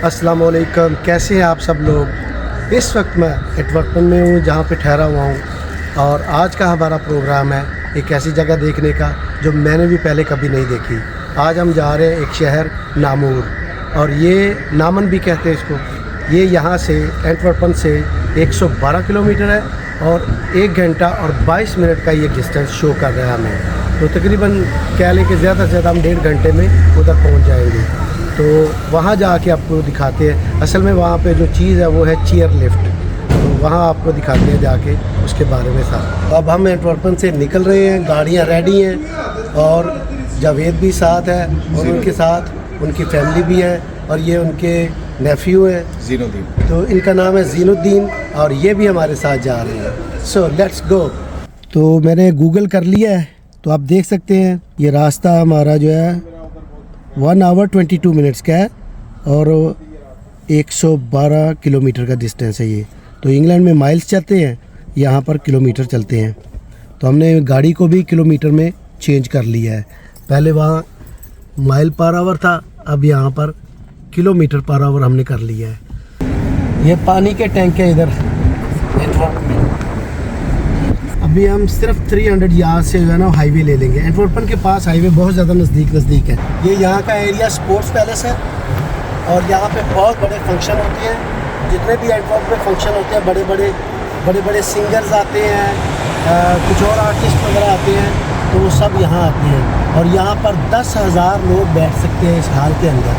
अस्सलाम वालेकुम, कैसे हैं आप सब लोग। इस वक्त मैं एटवर्टन में हूँ जहाँ पे ठहरा हुआ हूँ और आज का हमारा प्रोग्राम है एक ऐसी जगह देखने का जो मैंने भी पहले कभी नहीं देखी। आज हम जा रहे हैं एक शहर नामूर और ये नामन भी कहते हैं इसको। ये यहाँ से एटवर्टन से 112 किलोमीटर है और 1 घंटा और 22 मिनट का ये डिस्टेंस शो कर रहा है हमें। तो तकरीबन कह लें कि ज़्यादा से ज़्यादा हम 1.5 घंटे में उधर पहुँच जाएंगे। तो वहाँ जाके आपको दिखाते हैं। असल में वहाँ पे जो चीज़ है वो है चेयर लिफ्ट, तो वहाँ आपको दिखाते हैं जाके उसके बारे में साथ। अब हम एटवर्टन से निकल रहे हैं, गाड़ियाँ रेडी हैं और जावेद भी साथ है और उनके साथ उनकी फैमिली भी है और ये उनके नेफ्यू हैं ज़ीनुद्दीन। तो इनका नाम है ज़ीनुद्दीन और ये भी हमारे साथ जा रहे हैं। So let's go. तो मैंने गूगल कर लिया है, तो आप देख सकते हैं ये रास्ता हमारा जो है 1 आवर 22 मिनट्स का है और 112 किलोमीटर का डिस्टेंस है ये। तो इंग्लैंड में माइल्स चलते हैं, यहाँ पर किलोमीटर चलते हैं। तो हमने गाड़ी को भी किलोमीटर में चेंज कर लिया है। पहले वहाँ माइल पर आवर था, अब यहाँ पर किलोमीटर पर आवर हमने कर लिया है। ये पानी के टैंक है इधर एटवर्टन में। अभी हम सिर्फ 300 यार्ड से जो है ना हाईवे ले लेंगे। एटवर्टन के पास हाईवे बहुत ज़्यादा नज़दीक है। ये यहाँ का एरिया स्पोर्ट्स पैलेस है और यहाँ पे बहुत बड़े फंक्शन होते हैं। जितने भी एटवर्टन में फंक्शन होते हैं, बड़े बड़े सिंगर्स आते हैं, कुछ और आर्टिस्ट वगैरह आते हैं, तो वो सब यहाँ आते हैं और यहाँ पर 10,000 लोग बैठ सकते हैं इस हॉल के अंदर।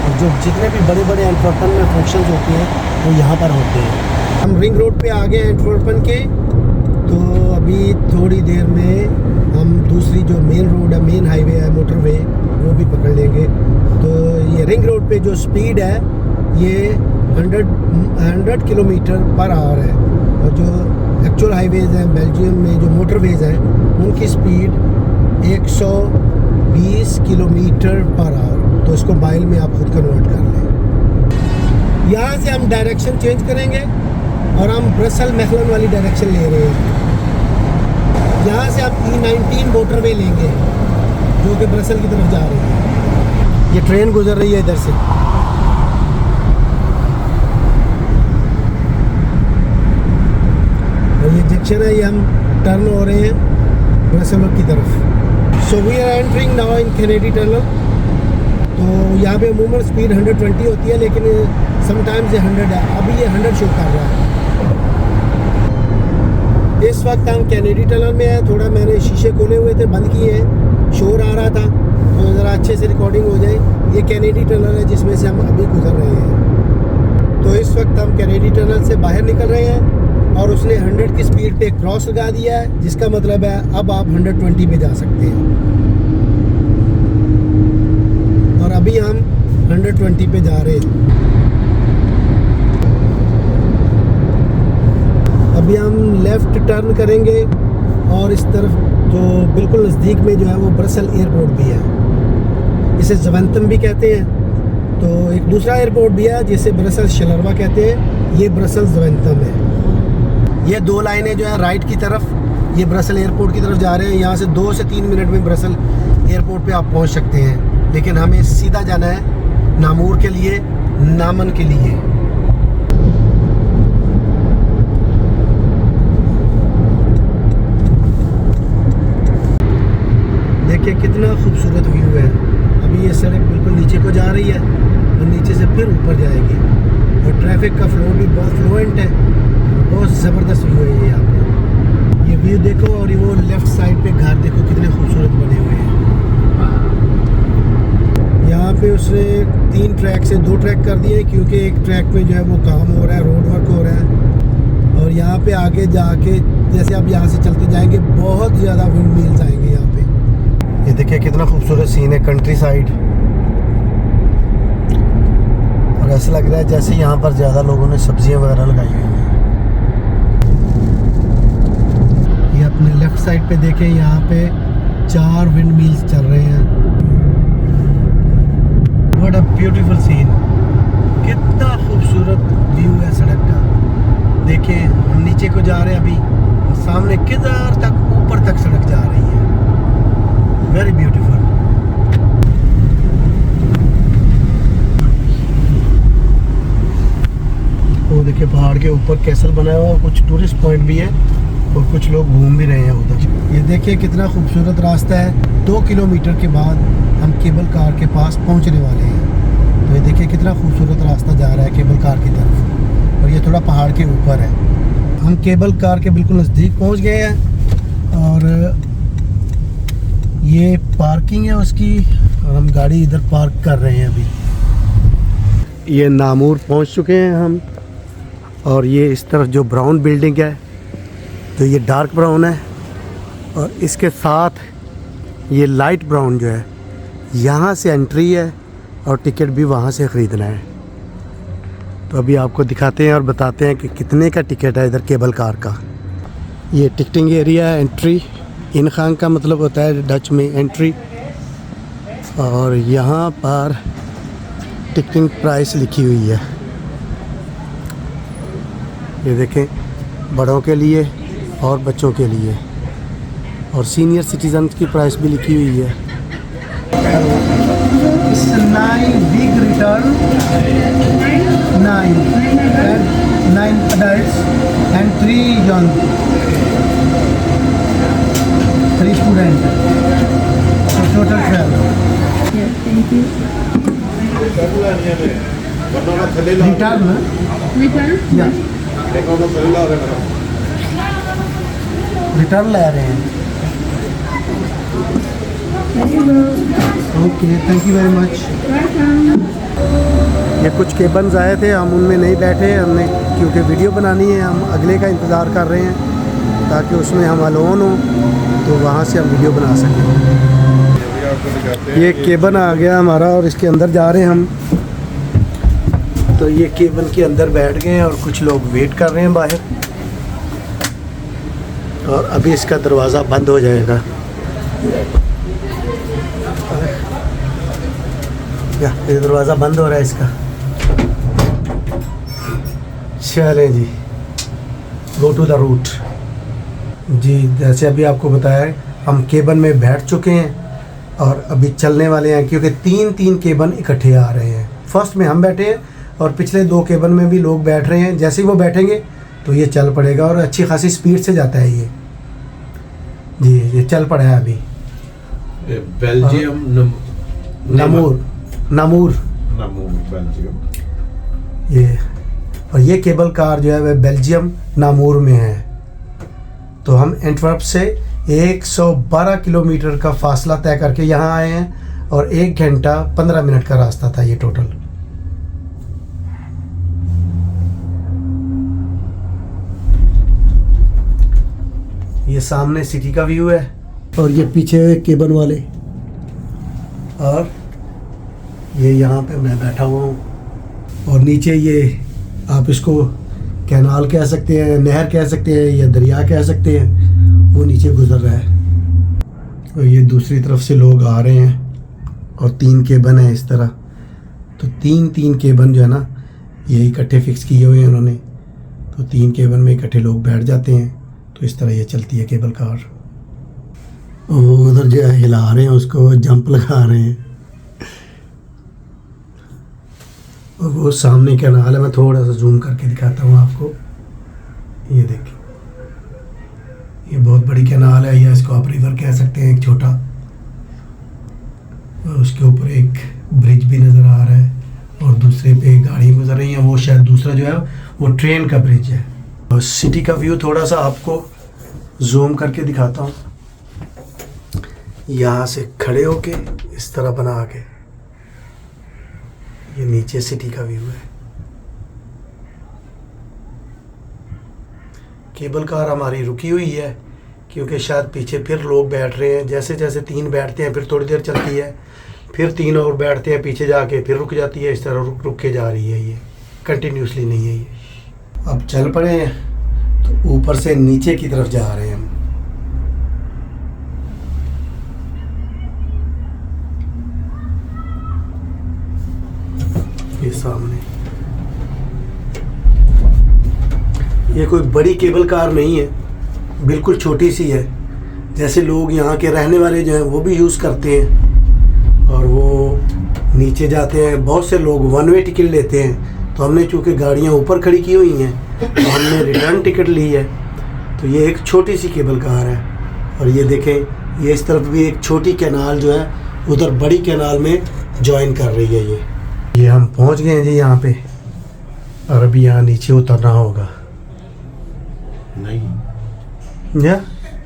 और जो जितने भी बड़े एटवर्टन में फंक्शंस होते हैं वो यहाँ पर होते हैं। हम रिंग रोड पे आ गए एटवर्टन के, तो अभी थोड़ी देर में हम दूसरी जो मेन रोड है, मेन हाईवे है, मोटरवे, वो भी पकड़ लेंगे। तो ये रिंग रोड पे जो स्पीड है ये 100 किलोमीटर पर आवर है और जो एक्चुअल हाईवेज़ हैं बेल्जियम में, जो मोटरवेज़ हैं, उनकी स्पीड 120 किलोमीटर पर आवर। तो इसको माइल में आप खुद कन्वर्ट कर लें। यहाँ से हम डायरेक्शन चेंज करेंगे और हम ब्रसल मैखलन वाली डायरेक्शन ले रहे हैं। यहाँ से आप E19 मोटरवे लेंगे जो कि ब्रसल की तरफ जा रही है। ये ट्रेन गुजर रही है इधर से। और ये जंक्शन है, ये हम टर्न हो रहे हैं ब्रसल की तरफ। So we are entering now in Kennedy tunnel. तो यहाँ पे अमूमन स्पीड 120 होती है, लेकिन समटाइम्स ये 100 है। अभी ये 100 शो कर रहा है। इस वक्त हम कैनेडी टनल में हैं। थोड़ा मैंने शीशे खोले हुए थे, बंद किए हैं, शोर आ रहा था, तो ज़रा अच्छे से रिकॉर्डिंग हो जाए। ये कैनेडी टनल है जिसमें से हम अभी गुजर रहे हैं। तो इस वक्त हम कैनेडी टनल से बाहर निकल रहे हैं और उसने 100 की स्पीड पे क्रॉस लगा दिया है, जिसका मतलब है अब आप 120 पे जा सकते हैं। और अभी हम 120 पे जा रहे हैं। अभी हम लेफ़्ट टर्न करेंगे और इस तरफ जो बिल्कुल नज़दीक में जो है वो ब्रसल एयरपोर्ट भी है। इसे ज़वेंतम भी कहते हैं। तो एक दूसरा एयरपोर्ट भी है जिसे ब्रसल शलरवा कहते हैं। ये ब्रसल ज़वेंतम है। ये 2 लाइनें जो है राइट की तरफ, ये ब्रसल एयरपोर्ट की तरफ जा रहे हैं। यहाँ से 2 से 3 मिनट में ब्रसल एयरपोर्ट पे आप पहुँच सकते हैं, लेकिन हमें सीधा जाना है नामूर के लिए, नामन के लिए। देखिए कितना खूबसूरत व्यू है। अभी ये सड़क बिल्कुल नीचे को जा रही है और नीचे से फिर ऊपर जाएगी और ट्रैफिक का फ्लो भी बहुत फ्लुएंट है। बहुत ज़बरदस्त व्यू है ये यहाँ पे। ये व्यू देखो और ये वो लेफ़्ट साइड पे घर देखो कितने खूबसूरत बने हुए हैं। यहाँ पे उसने 3 ट्रैक से 2 ट्रैक कर दिए क्योंकि एक ट्रैक पे जो है वो काम हो रहा है, रोड वर्क हो रहा है। और यहाँ पे आगे जाके जैसे आप यहाँ से चलते जाएंगे बहुत ज़्यादा विंड मिल्स आएंगे यहाँ पे। ये देखिए कितना खूबसूरत सीन है, कंट्री साइड। और ऐसा लग रहा है जैसे यहाँ पर ज़्यादा लोगों ने सब्जियां वगैरह लगाई हुई हैं। ये अपने लेफ़्ट साइड पे देखें, यहाँ पे 4 विंड मिल्स चल रहे हैं। What a beautiful scene. कितना खूबसूरत व्यू है सड़क का। देखिए हम नीचे को जा रहे हैं अभी और सामने किधर तक ऊपर तक सड़क जा रही है। Very beautiful. के पहाड़ के ऊपर कैसल बनाया हुआ, कुछ टूरिस्ट पॉइंट भी है और कुछ लोग घूम भी रहे हैं उधर। ये देखिए कितना खूबसूरत रास्ता है। 2 किलोमीटर के बाद हम केबल कार के पास पहुंचने वाले हैं। तो ये देखिए कितना खूबसूरत रास्ता जा रहा है केबल कार की तरफ, और ये थोड़ा पहाड़ के ऊपर है। हम केबल कार के बिल्कुल नज़दीक पहुंच गए हैं और ये पार्किंग है उसकी, और हम गाड़ी इधर पार्क कर रहे हैं अभी। ये नामूर पहुंच चुके हैं हम, और ये इस तरफ जो ब्राउन बिल्डिंग है तो ये डार्क ब्राउन है, और इसके साथ ये लाइट ब्राउन जो है यहाँ से एंट्री है और टिकट भी वहाँ से ख़रीदना है। तो अभी आपको दिखाते हैं और बताते हैं कि कितने का टिकट है इधर केबल कार का। ये टिकटिंग एरिया है, एंट्री इन खान का मतलब होता है डच में एंट्री, और यहाँ पर टिकटिंग प्राइस लिखी हुई है। ये देखें, बड़ों के लिए और बच्चों के लिए, और सीनियर सिटीजन की प्राइस भी लिखी हुई है। 9 big return, 9 adults and 3 young, 3 students, so total 12. Yeah, thank you. Return, huh? Return? Yeah. Return ले रहे हैं। Okay, thank you very much. ये कुछ केबल्स आए थे, हम उनमें नहीं बैठे हमने, क्योंकि वीडियो बनानी है। हम अगले का इंतज़ार कर रहे हैं ताकि उसमें हम अलोन हो तो वहाँ से हम वीडियो बना सकें। ये केबल आ गया हमारा और इसके अंदर जा रहे हैं हम। तो ये केबल के अंदर बैठ गए हैं और कुछ लोग वेट कर रहे हैं बाहर, और अभी इसका दरवाज़ा बंद हो जाएगा। ये दरवाज़ा बंद हो रहा है इसका। चलें जी, गो टू द रूट जी। जैसे अभी आपको बताया है, हम केबल में बैठ चुके हैं और अभी चलने वाले हैं, क्योंकि 3 केबल इकट्ठे आ रहे हैं। फर्स्ट में हम बैठे हैं और पिछले 2 केबल में भी लोग बैठ रहे हैं। जैसे ही वो बैठेंगे तो ये चल पड़ेगा, और अच्छी खासी स्पीड से जाता है ये जी। ये चल पड़ा है अभी। Belgium Namur Belgium. ये, और ये केबल कार जो है वह बेल्जियम नामूर में है। तो हम एंटवर्प से 112 किलोमीटर का फासला तय करके यहाँ आए हैं, और 1 घंटा 15 मिनट का रास्ता था ये टोटल। ये सामने सिटी का व्यू है, और ये पीछे केबल वाले, और ये यहाँ पे मैं बैठा हुआ हूँ, और नीचे ये आप इसको कैनाल कह सकते हैं, नहर कह सकते हैं, या दरिया कह सकते हैं, वो नीचे गुजर रहा है। और ये दूसरी तरफ से लोग आ रहे हैं, और 3 केबल हैं इस तरह। तो 3 केबल जो है ना, ये इकट्ठे फिक्स किए हुए हैं उन्होंने। तो 3 केबल में इकट्ठे लोग बैठ जाते हैं। तो इस तरह ये चलती है केबल कार। वो उधर जो है हिला रहे हैं उसको, जंप लगा रहे हैं। और वो सामने कैनाल है, मैं थोड़ा सा जूम करके दिखाता हूँ आपको। ये देखिए, ये बहुत बड़ी कैनाल है, या इसको आप रिवर कह सकते हैं, एक छोटा। और उसके ऊपर एक ब्रिज भी नज़र आ रहा है, और दूसरे पे गाड़ी गुजर रही है। वो शायद दूसरा जो है वो ट्रेन का ब्रिज है। और सिटी का व्यू थोड़ा सा आपको जूम करके दिखाता हूँ। यहाँ से खड़े होके इस तरह बना के, ये नीचे सिटी का व्यू है। केबल कार हमारी रुकी हुई है, क्योंकि शायद पीछे फिर लोग बैठ रहे हैं। जैसे जैसे 3 बैठते हैं, फिर थोड़ी देर चलती है, फिर 3 और बैठते हैं पीछे जाके, फिर रुक जाती है। इस तरह रुक के जा रही है, ये कंटिन्यूसली नहीं है ये। अब चल पड़े हैं, तो ऊपर से नीचे की तरफ जा रहे हैं हम। ये सामने, ये कोई बड़ी केबल कार नहीं है, बिल्कुल छोटी सी है। जैसे लोग यहाँ के रहने वाले जो हैं वो भी यूज़ करते हैं, और वो नीचे जाते हैं। बहुत से लोग 1 वे टिकट लेते हैं, तो तो हमने चूँकि गाड़ियाँ ऊपर खड़ी की हुई हैं तो हमने रिटर्न टिकट ली है। तो ये एक छोटी सी केबल कार है और ये देखें, ये इस तरफ भी एक छोटी कैनाल जो है उधर बड़ी कैनाल में जॉइन कर रही है। ये हम पहुंच गए हैं जी यहाँ पे और अभी यहाँ नीचे उतरना होगा। नहीं, yeah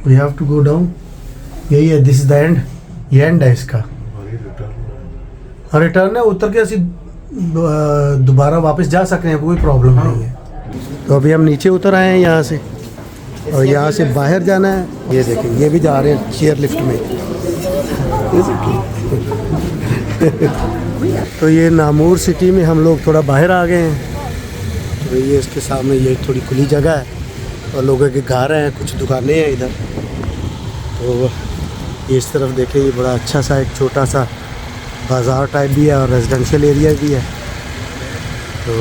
we have to go down. यही है, दिस इज द एंड। ये एंड है इसका हमारी रिटर्न और रिटर्न है, उतर के ਅਸੀਂ दोबारा वापस जा सकते हैं, कोई प्रॉब्लम नहीं है। तो अभी हम नीचे उतर आए हैं यहाँ से और यहाँ से बाहर जाना है। ये देखें, ये भी जा रहे हैं चेयर लिफ्ट में। तो ये नामूर सिटी में हम लोग थोड़ा बाहर आ गए हैं। तो ये इसके सामने ये थोड़ी खुली जगह है और लोगों के घर हैं, कुछ दुकानें हैं इधर। तो ये इस तरफ देखें, ये बड़ा अच्छा सा एक छोटा सा बाज़ार टाइप भी है और रेजिडेंशियल एरिया भी है। तो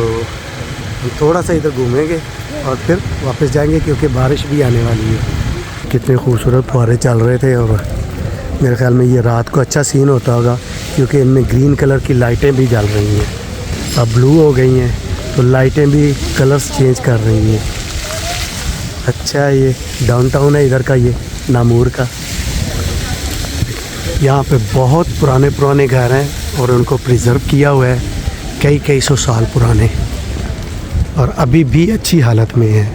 हम थोड़ा सा इधर घूमेंगे और फिर वापस जाएंगे क्योंकि बारिश भी आने वाली है। कितने खूबसूरत फुहारे चल रहे थे और मेरे ख्याल में ये रात को अच्छा सीन होता होगा क्योंकि इनमें ग्रीन कलर की लाइटें भी जल रही हैं। अब ब्लू हो गई हैं तो लाइटें भी कलर्स चेंज कर रही हैं। अच्छा, ये डाउनटाउन है इधर का, ये नामूर का। यहाँ पे बहुत पुराने पुराने घर हैं और उनको प्रिजर्व किया हुआ है, कई सौ साल पुराने, और अभी भी अच्छी हालत में है।